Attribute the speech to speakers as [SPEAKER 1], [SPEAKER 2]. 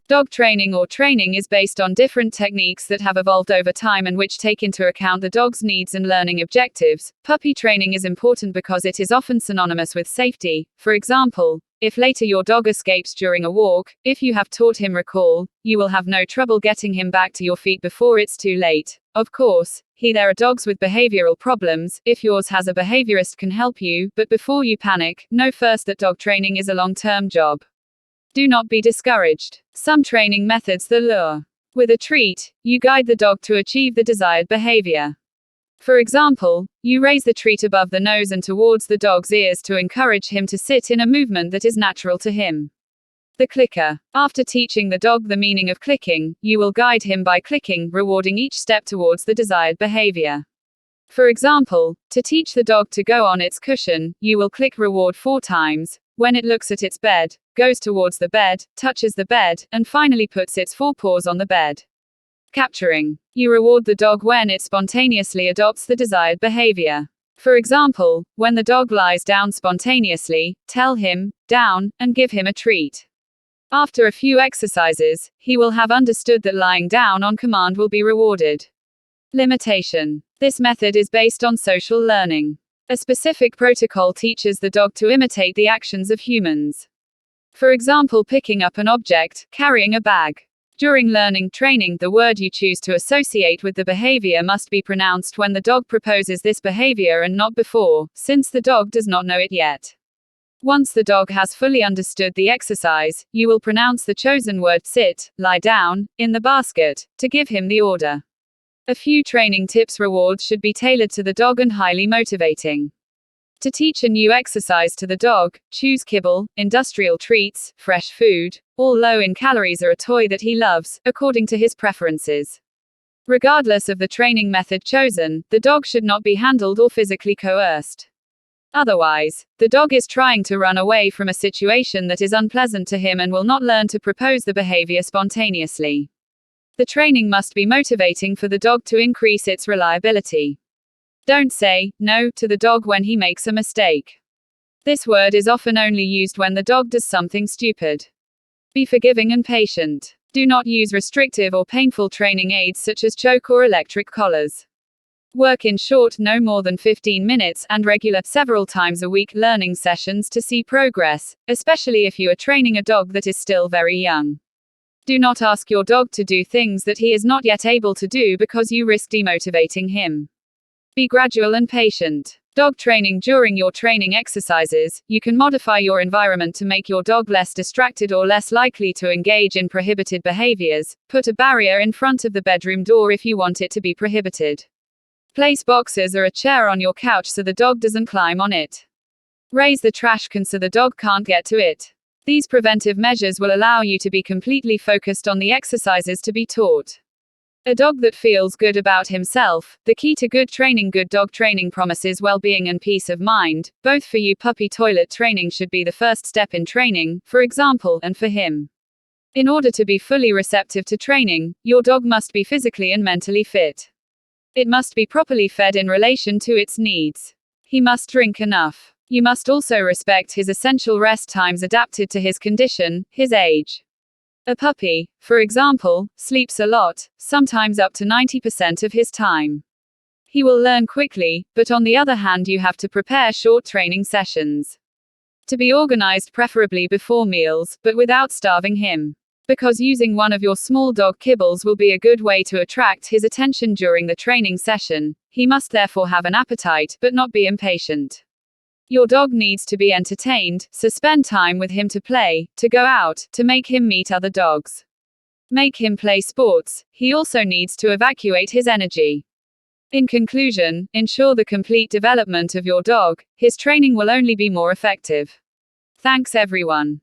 [SPEAKER 1] Dog training or training is based on different techniques that have evolved over time and which take into account the dog's needs and learning objectives. Puppy training is important because it is often synonymous with safety. For example, if later your dog escapes during a walk, if you have taught him recall, you will have no trouble getting him back to your feet before it's too late. Of course, there are dogs with behavioral problems. If yours has a behaviorist can help you, but before you panic, know first that dog training is a long-term job. Do not be discouraged. Some training methods: the lure. With a treat, you guide the dog to achieve the desired behavior. For example, you raise the treat above the nose and towards the dog's ears to encourage him to sit in a movement that is natural to him. The clicker. After teaching the dog the meaning of clicking, you will guide him by clicking, rewarding each step towards the desired behavior. For example, to teach the dog to go on its cushion, you will click reward 4 times. When it looks at its bed, goes towards the bed, touches the bed, and finally puts its 4 paws on the bed. Capturing. You reward the dog when it spontaneously adopts the desired behavior. For example, when the dog lies down spontaneously, tell him, down, and give him a treat. After a few exercises, he will have understood that lying down on command will be rewarded. Limitation. This method is based on social learning. A specific protocol teaches the dog to imitate the actions of humans. For example, picking up an object, carrying a bag. During learning training, the word you choose to associate with the behavior must be pronounced when the dog proposes this behavior and not before, since the dog does not know it yet. Once the dog has fully understood the exercise, you will pronounce the chosen word sit, lie down, in the basket, to give him the order. A few training tips: rewards should be tailored to the dog and highly motivating. To teach a new exercise to the dog, choose kibble, industrial treats, fresh food, all low in calories, or a toy that he loves, according to his preferences. Regardless of the training method chosen, the dog should not be handled or physically coerced. Otherwise, the dog is trying to run away from a situation that is unpleasant to him and will not learn to propose the behavior spontaneously. The training must be motivating for the dog to increase its reliability. Don't say no to the dog when he makes a mistake. This word is often only used when the dog does something stupid. Be forgiving and patient. Do not use restrictive or painful training aids such as choke or electric collars. Work in short, no more than 15 minutes, and regular, several times a week, learning sessions to see progress, especially if you are training a dog that is still very young. Do not ask your dog to do things that he is not yet able to do because you risk demotivating him. Be gradual and patient. Dog training. During your training exercises, you can modify your environment to make your dog less distracted or less likely to engage in prohibited behaviors. Put a barrier in front of the bedroom door if you want it to be prohibited. Place boxes or a chair on your couch so the dog doesn't climb on it. Raise the trash can so the dog can't get to it. These preventive measures will allow you to be completely focused on the exercises to be taught. A dog that feels good about himself. The key to good training. Good dog training promises well-being and peace of mind, both for you. Puppy toilet training should be the first step in training, for example, and for him. In order to be fully receptive to training, your dog must be physically and mentally fit. It must be properly fed in relation to its needs. He must drink enough. You must also respect his essential rest times adapted to his condition, his age. A puppy, for example, sleeps a lot, sometimes up to 90% of his time. He will learn quickly, but on the other hand, you have to prepare short training sessions. To be organized, preferably before meals, but without starving him. Because using one of your small dog kibbles will be a good way to attract his attention during the training session. He must therefore have an appetite, but not be impatient. Your dog needs to be entertained, so spend time with him to play, to go out, to make him meet other dogs. Make him play sports. He also needs to evacuate his energy. In conclusion, ensure the complete development of your dog. His training will only be more effective. Thanks everyone.